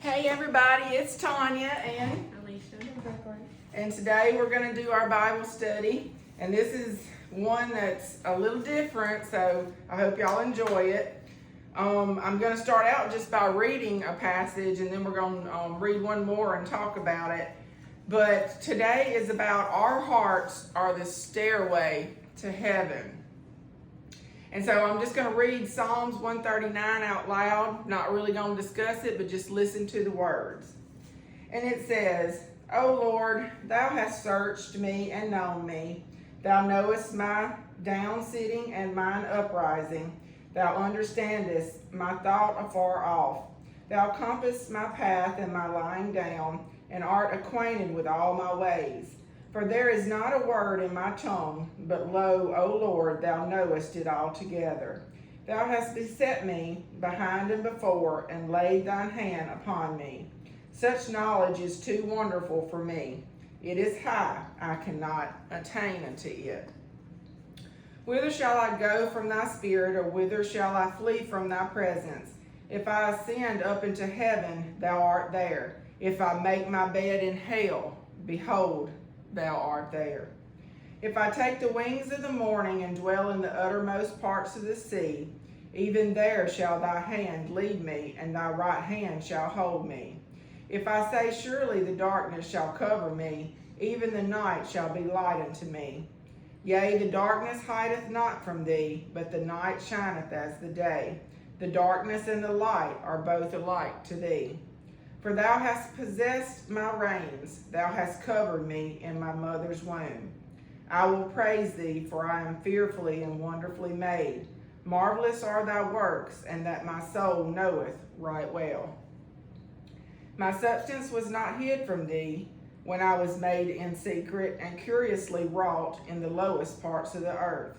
Hey everybody, it's Tanya and Alicia. and today we're going to do our Bible study, and this is one that's a little different, so I hope y'all enjoy it. I'm going to start out just by reading a passage, and then we're going to read one more and talk about it. But today is about our hearts are the stairway to heaven. And so I'm just going to read Psalms 139 out loud, not really going to discuss it, but just listen to the words. And it says, O Lord, thou hast searched me and known me. Thou knowest my down sitting and mine uprising. Thou understandest my thought afar off. Thou compassest my path and my lying down, and art acquainted with all my ways. For there is not a word in my tongue, but lo, O Lord, thou knowest it altogether. Thou hast beset me behind and before, and laid thine hand upon me. Such knowledge is too wonderful for me. It is high, I cannot attain unto it. Whither shall I go from thy spirit, or whither shall I flee from thy presence? If I ascend up into heaven, thou art there. If I make my bed in hell, behold, thou art there. If I take the wings of the morning and dwell in the uttermost parts of the sea, even there shall thy hand lead me, and thy right hand shall hold me. If I say, surely the darkness shall cover me, even the night shall be light unto me. Yea, the darkness hideth not from thee, but the night shineth as the day. The darkness and the light are both alike to thee. For thou hast possessed my reins, thou hast covered me in my mother's womb. I will praise thee, for I am fearfully and wonderfully made. Marvelous are thy works, and that my soul knoweth right well. My substance was not hid from thee when I was made in secret and curiously wrought in the lowest parts of the earth.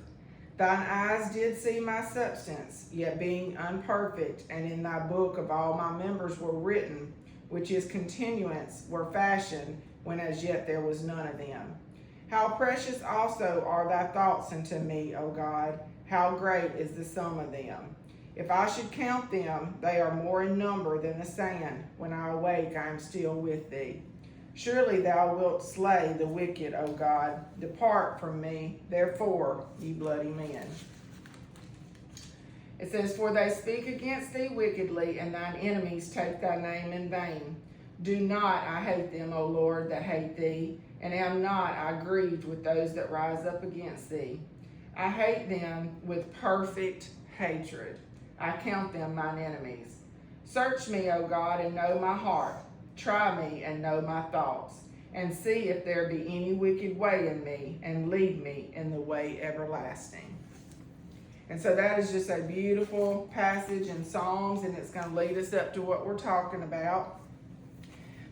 Thine eyes did see my substance, yet being unperfect, and in thy book of all my members were written, which is continuance, were fashioned, when as yet there was none of them. How precious also are thy thoughts unto me, O God! How great is the sum of them! If I should count them, they are more in number than the sand. When I awake, I am still with thee. Surely thou wilt slay the wicked, O God. Depart from me, therefore, ye bloody men. It says, for they speak against thee wickedly, and thine enemies take thy name in vain. Do not, I hate them, O Lord, that hate thee, and am not I grieved with those that rise up against thee. I hate them with perfect hatred. I count them mine enemies. Search me, O God, and know my heart. Try me and know my thoughts, and see if there be any wicked way in me, and lead me in the way everlasting. And so that is just a beautiful passage in Psalms, and it's going to lead us up to what we're talking about.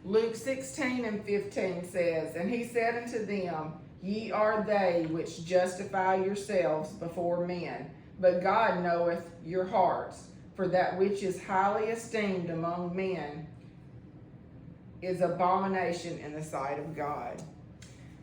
Luke 16 and 15 says, and he said unto them, ye are they which justify yourselves before men, but God knoweth your hearts. For that which is highly esteemed among men is abomination in the sight of God.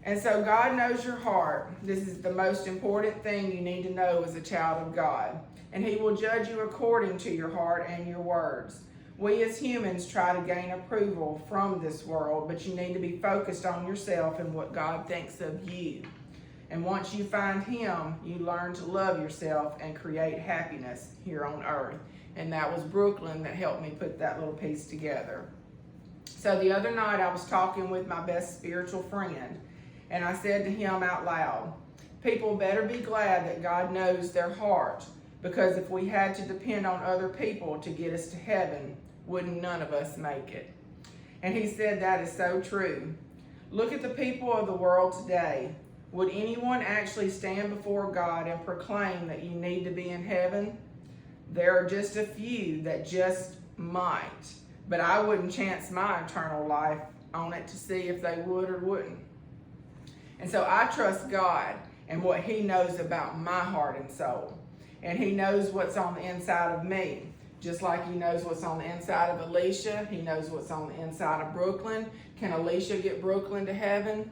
And so God knows your heart. This is the most important thing you need to know as a child of God. And he will judge you according to your heart and your words. We as humans try to gain approval from this world, but you need to be focused on yourself and what God thinks of you. And once you find him, you learn to love yourself and create happiness here on earth. And that was Brooklyn that helped me put that little piece together. So the other night I was talking with my best spiritual friend, and I said to him out loud, people better be glad that God knows their heart, because if we had to depend on other people to get us to heaven, wouldn't none of us make it? And he said that is so true. Look at the people of the world today. Would anyone actually stand before God and proclaim that you need to be in heaven? There are just a few that just might, but I wouldn't chance my eternal life on it to see if they would or wouldn't. And so I trust God and what he knows about my heart and soul. And he knows what's on the inside of me. Just like he knows what's on the inside of Alicia, he knows what's on the inside of Brooklyn. Can Alicia get Brooklyn to heaven?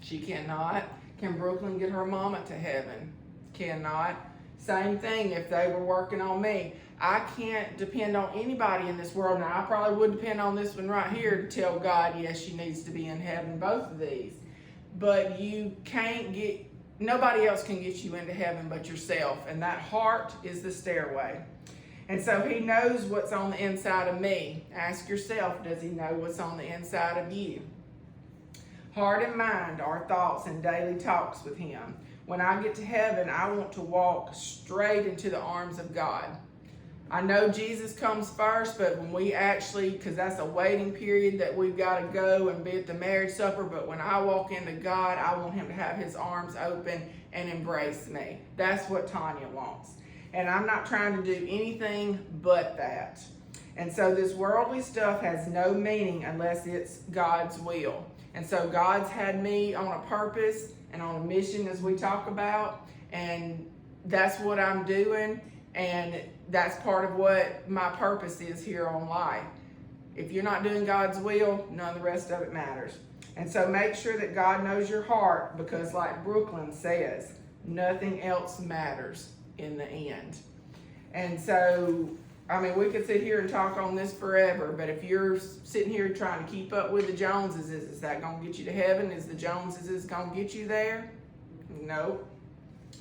She cannot. Can Brooklyn get her mama to heaven? Cannot. Same thing if they were working on me. I can't depend on anybody in this world. Now, I probably would depend on this one right here to tell God, yes, she needs to be in heaven, both of these. But you can't get, nobody else can get you into heaven but yourself. And that heart is the stairway. And so he knows what's on the inside of me. Ask yourself, does he know what's on the inside of you? Heart and mind are thoughts and daily talks with him. When I get to heaven, I want to walk straight into the arms of God. I know Jesus comes first, but when we actually, because that's a waiting period that we've got to go and be at the marriage supper, but when I walk into God, I want him to have his arms open and embrace me. That's what Tanya wants. And I'm not trying to do anything but that. And so this worldly stuff has no meaning unless it's God's will. And so God's had me on a purpose and on a mission, as we talk about, and that's what I'm doing. And that's part of what my purpose is here on life. If you're not doing God's will, none of the rest of it matters. And so make sure that God knows your heart, because like Brooklyn says, nothing else matters in the end. And so, I mean, we could sit here and talk on this forever, but if you're sitting here trying to keep up with the Joneses, is that going to get you to heaven? Is the Joneses going to get you there? No.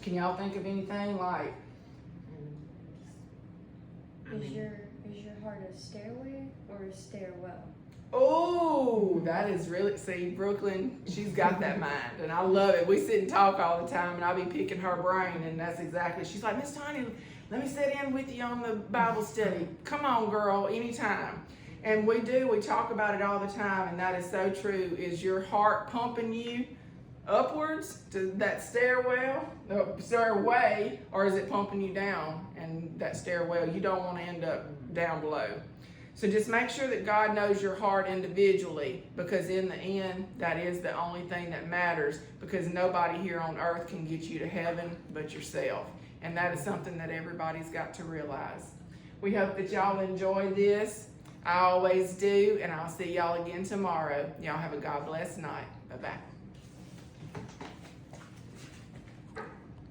Can y'all think of anything like? Is your heart a stairway or a stairwell? Oh, that is really, see, Brooklyn, she's got that mind, and I love it. We sit and talk all the time, and I'll be picking her brain, and that's exactly, she's like, Miss Tanya, let me sit in with you on the Bible study. Come on, girl, anytime. And we talk about it all the time, and that is so true. Is your heart pumping you upwards to that stairway, or is it pumping you down? And that stairwell, you don't want to end up down below. So just make sure that God knows your heart individually, because in the end, that is the only thing that matters, because nobody here on earth can get you to heaven but yourself. And that is something that everybody's got to realize. We hope that y'all enjoy this. I always do, and I'll see y'all again tomorrow. Y'all have a God bless night. Bye-bye.